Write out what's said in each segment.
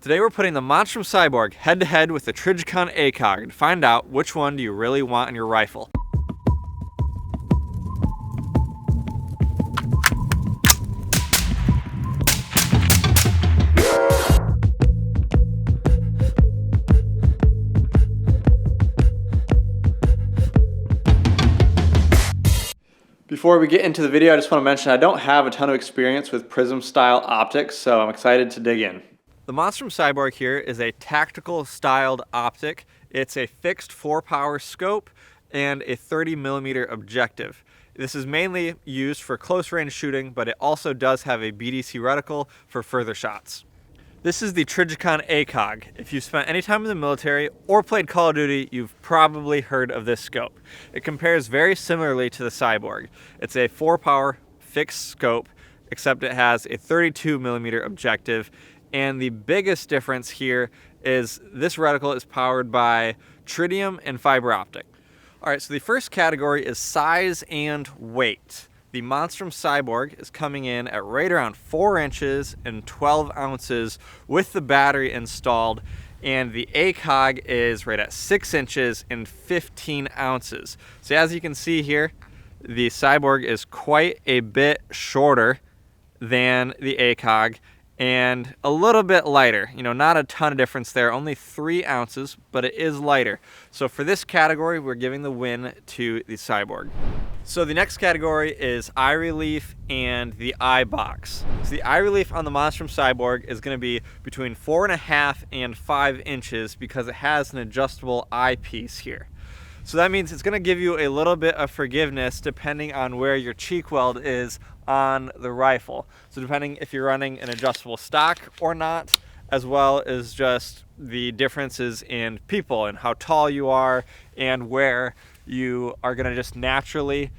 Today we're putting the Monstrum Cyborg head-to-head with the Trijicon ACOG to find out which one do you really want in your rifle. Before we get into the video, I just want to mention I don't have a ton of experience with prism style optics, so I'm excited to dig in. The Monstrum Cyborg here is a tactical styled optic. It's a fixed 4-power scope and a 30mm objective. This is mainly used for close range shooting, but it also does have a BDC Reticle for further shots. This is the Trijicon ACOG. If you've spent any time in the military or played Call of Duty, you've probably heard of this scope. It compares very similarly to the Cyborg. It's a 4-power fixed scope, except it has a 32mm objective. And the biggest difference here is this reticle is powered by tritium and fiber optic. All right, so the first category is size and weight. The Monstrum Cyborg is coming in at right around 4 inches and 12 ounces with the battery installed, and the ACOG is right at 6 inches and 15 ounces. So as you can see here, the Cyborg is quite a bit shorter than the ACOG and a little bit lighter. You know, not a ton of difference there, only 3 ounces, but it is lighter. So for this category, we're giving the win to the Cyborg. So the next category is eye relief and the eyebox. So the eye relief on the Monstrum Cyborg is going to be between 4.5 and 5 inches because it has an adjustable eyepiece here. So that means it's going to give you a little bit of forgiveness depending on where your cheek weld is on the rifle. So depending if you're running an adjustable stock or not, as well as just the differences in people and how tall you are and where you are going to just naturally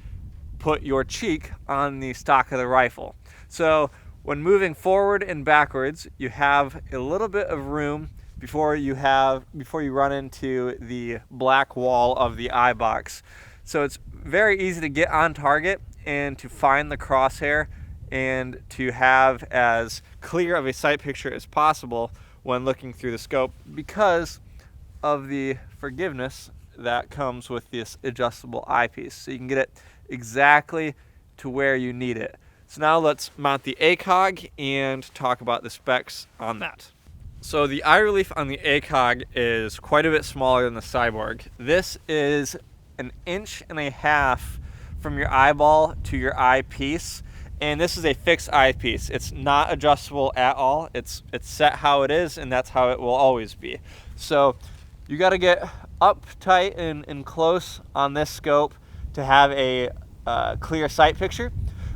put your cheek on the stock of the rifle. So when moving forward and backwards, you have a little bit of room before you run into the black wall of the eye box. So it's very easy to get on target and to find the crosshair and to have as clear of a sight picture as possible when looking through the scope because of the forgiveness that comes with this adjustable eyepiece. So you can get it exactly to where you need it. So now let's mount the ACOG and talk about the specs on that. So the eye relief on the ACOG is quite a bit smaller than the Cyborg. This is 1.5 inches from your eyeball to your eyepiece, and this is a fixed eyepiece. It's not adjustable at all. It's set how it is, and that's how it will always be. So you got to get up tight and close on this scope to have a clear sight picture,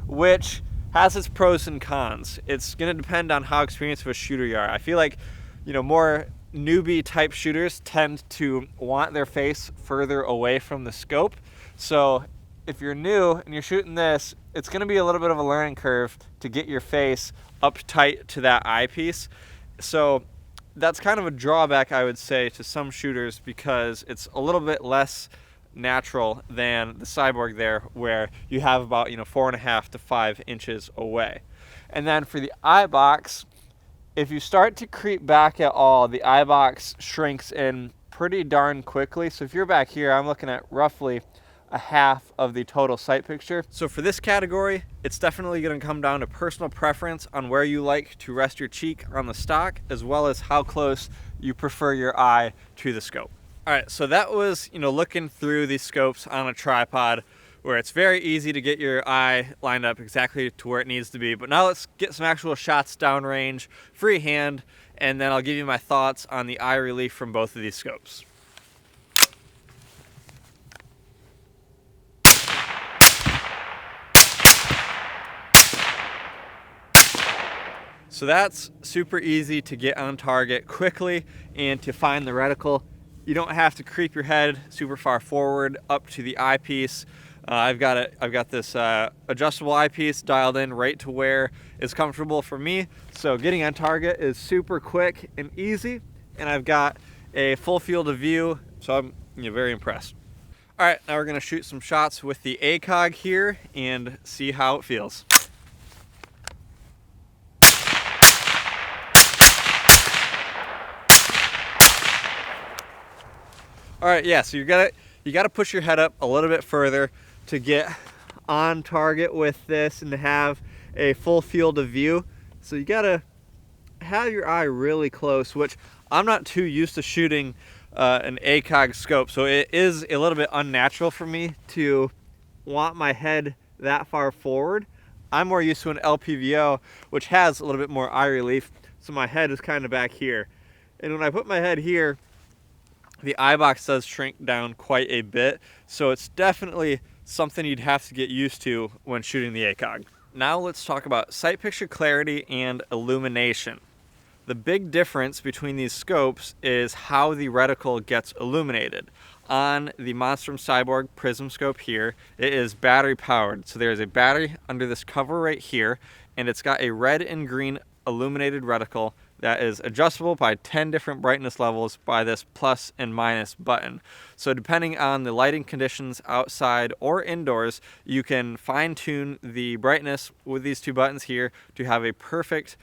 which has its pros and cons. It's going to depend on how experienced of a shooter you are. I feel like, more newbie type shooters tend to want their face further away from the scope. So if you're new and you're shooting this, it's going to be a little bit of a learning curve to get your face up tight to that eyepiece. So that's kind of a drawback, I would say, to some shooters because it's a little bit less natural than the Cyborg there, where you have about 4.5 to 5 inches away. And then for the eye box, if you start to creep back at all, the eye box shrinks in pretty darn quickly. So if you're back here, I'm looking at roughly a half of the total sight picture. So for this category, it's definitely going to come down to personal preference on where you like to rest your cheek on the stock, as well as how close you prefer your eye to the scope. All right, so that was, looking through these scopes on a tripod where it's very easy to get your eye lined up exactly to where it needs to be. But now let's get some actual shots downrange, freehand, and then I'll give you my thoughts on the eye relief from both of these scopes. So that's super easy to get on target quickly and to find the reticle. You don't have to creep your head super far forward up to the eyepiece. I've got this adjustable eyepiece dialed in right to where it's comfortable for me. So getting on target is super quick and easy, and I've got a full field of view, so I'm very impressed. All right, now we're gonna shoot some shots with the ACOG here and see how it feels. All right, yeah, so you gotta push your head up a little bit further to get on target with this and to have a full field of view. So you gotta have your eye really close, which I'm not too used to shooting an ACOG scope, so it is a little bit unnatural for me to want my head that far forward. I'm more used to an LPVO, which has a little bit more eye relief, so my head is kind of back here. And when I put my head here, the eyebox does shrink down quite a bit, so it's definitely something you'd have to get used to when shooting the ACOG. Now let's talk about sight picture clarity and illumination. The big difference between these scopes is how the reticle gets illuminated. On the Monstrum Cyborg Prism Scope here, it is battery powered. So there's a battery under this cover right here, and it's got a red and green illuminated reticle that is adjustable by 10 different brightness levels by this plus and minus button. So depending on the lighting conditions outside or indoors, you can fine tune the brightness with these two buttons here to have a perfect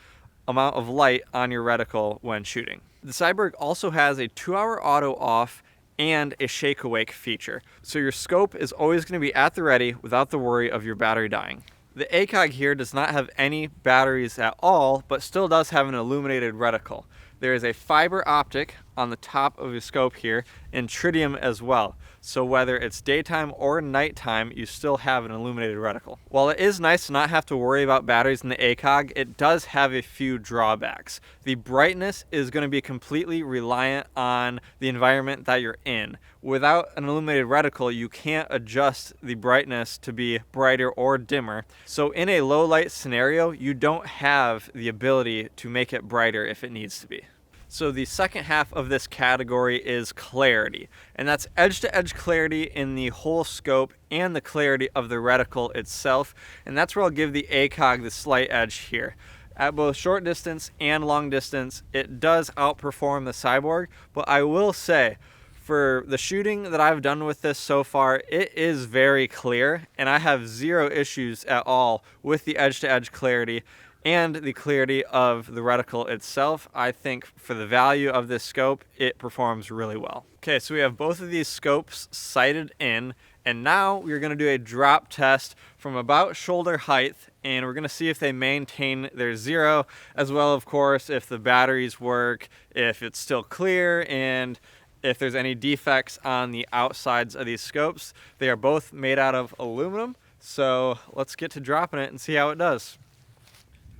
amount of light on your reticle when shooting. The Cyborg also has a 2-hour auto off and a shake awake feature. So your scope is always going to be at the ready without the worry of your battery dying. The ACOG here does not have any batteries at all, but still does have an illuminated reticle. There is a fiber optic on the top of your scope here and tritium as well. So whether it's daytime or nighttime, you still have an illuminated reticle. While it is nice to not have to worry about batteries in the ACOG, it does have a few drawbacks. The brightness is going to be completely reliant on the environment that you're in. Without an illuminated reticle, you can't adjust the brightness to be brighter or dimmer. So in a low light scenario, you don't have the ability to make it brighter if it needs to be. So the second half of this category is clarity, and that's edge-to-edge clarity in the whole scope and the clarity of the reticle itself, and that's where I'll give the ACOG the slight edge here. At both short distance and long distance, it does outperform the Cyborg, but I will say, for the shooting that I've done with this so far, it is very clear, and I have zero issues at all with the edge-to-edge clarity and the clarity of the reticle itself. I think for the value of this scope, it performs really well. Okay, so we have both of these scopes sighted in, and now we're gonna do a drop test from about shoulder height, and we're gonna see if they maintain their zero, as well, of course, if the batteries work, if it's still clear, and if there's any defects on the outsides of these scopes. They are both made out of aluminum, so let's get to dropping it and see how it does.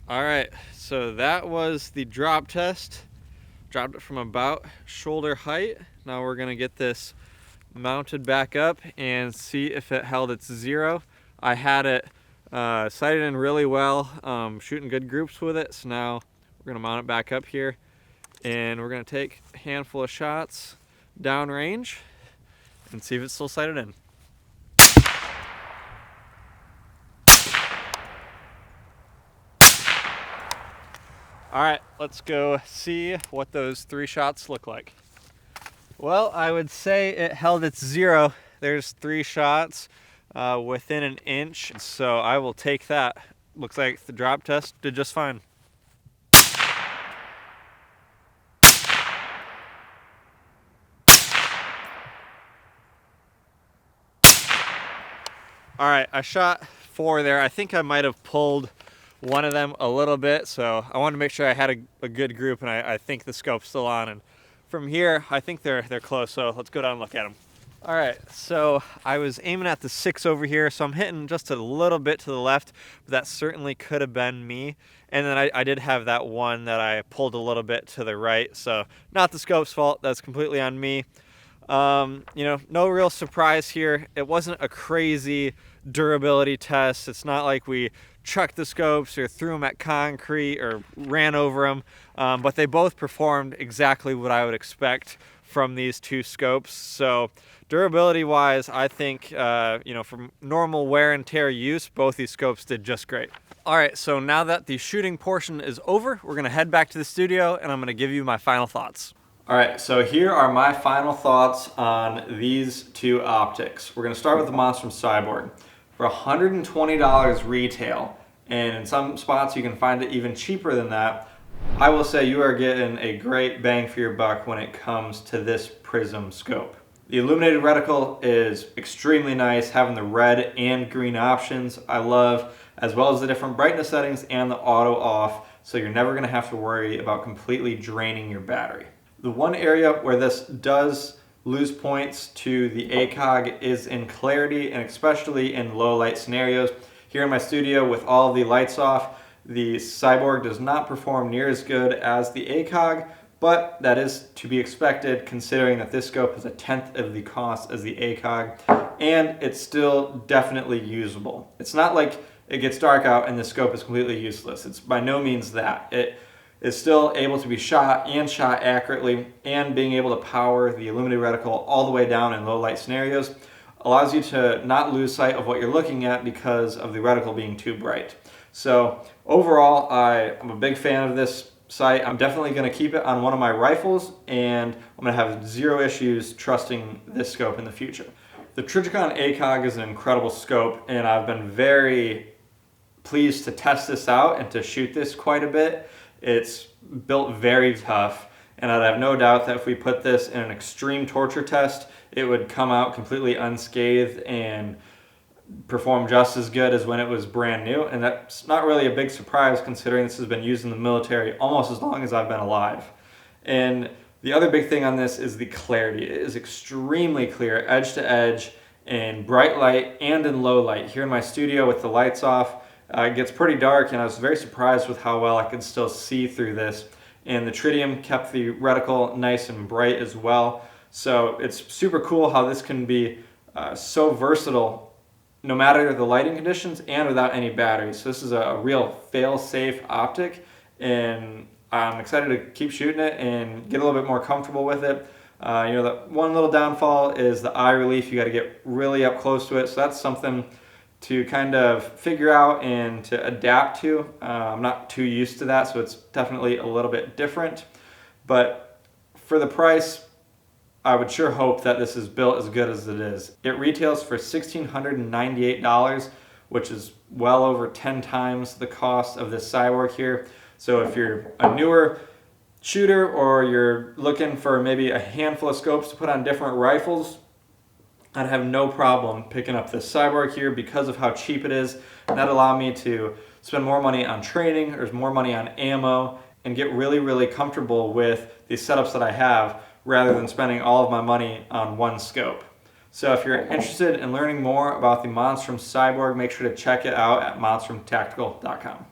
All right, so that was the drop test. Dropped it from about shoulder height. Now we're gonna get this mounted back up and see if it held its zero. I had it sighted in really well, shooting good groups with it. So now we're gonna mount it back up here, and we're gonna take a handful of shots downrange and see if it's still sighted in. All right, let's go see what those 3 shots look like. Well, I would say it held its zero. There's 3 shots within an inch, so I will take that. Looks like the drop test did just fine. All right, I shot 4 there. I think I might have pulled one of them a little bit, so I wanted to make sure I had a good group, and I think the scope's still on. And from here, I think they're close, so let's go down and look at them. All right, so I was aiming at the 6 over here, so I'm hitting just a little bit to the left, but that certainly could have been me. And then I did have that one that I pulled a little bit to the right, so not the scope's fault, that's completely on me. You know, no real surprise here. It wasn't a crazy durability test. It's not like we chucked the scopes or threw them at concrete or ran over them, but they both performed exactly what I would expect from these 2 scopes. So durability wise, I think, you know, from normal wear and tear use, both these scopes did just great. All right, so now that the shooting portion is over, we're gonna head back to the studio and I'm gonna give you my final thoughts. All right, so here are my final thoughts on these 2 optics. We're gonna start with the Monstrum Cyborg. For $120 retail, and in some spots you can find it even cheaper than that, I will say you are getting a great bang for your buck when it comes to this prism scope. The illuminated reticle is extremely nice, having the red and green options I love, as well as the different brightness settings and the auto off, so you're never going to have to worry about completely draining your battery. The one area where this does lose points to the ACOG is in clarity, and especially in low light scenarios. Here in my studio with all the lights off, the Cyborg does not perform near as good as the ACOG, but that is to be expected considering that this scope is 1/10 of the cost as the ACOG, and it's still definitely usable. It's not like it gets dark out and the scope is completely useless. It's by no means that. It is still able to be shot accurately, and being able to power the illuminated reticle all the way down in low light scenarios allows you to not lose sight of what you're looking at because of the reticle being too bright. So overall, I'm a big fan of this sight. I'm definitely going to keep it on one of my rifles, and I'm going to have zero issues trusting this scope in the future. The Trijicon ACOG is an incredible scope, and I've been very pleased to test this out and to shoot this quite a bit. It's built very tough, and I'd have no doubt that if we put this in an extreme torture test, it would come out completely unscathed and perform just as good as when it was brand new. And that's not really a big surprise considering this has been used in the military almost as long as I've been alive. And the other big thing on this is the clarity. It is extremely clear edge to edge in bright light and in low light. Here in my studio with the lights off, it gets pretty dark, and I was very surprised with how well I could still see through this. And the tritium kept the reticle nice and bright as well. So it's super cool how this can be so versatile no matter the lighting conditions and without any batteries. So this is a real fail-safe optic, and I'm excited to keep shooting it and get a little bit more comfortable with it. The one little downfall is the eye relief. You got to get really up close to it, so that's something to kind of figure out and to adapt to. I'm not too used to that, so it's definitely a little bit different. But for the price, I would sure hope that this is built as good as it is. It retails for $1,698, which is well over 10 times the cost of this Cyborg here. So if you're a newer shooter or you're looking for maybe a handful of scopes to put on different rifles, I'd have no problem picking up this Cyborg here because of how cheap it is. And that'd allow me to spend more money on training, or more money on ammo, and get really, really comfortable with the setups that I have, rather than spending all of my money on one scope. So if you're interested in learning more about the Monstrum Cyborg, make sure to check it out at monstrumtactical.com.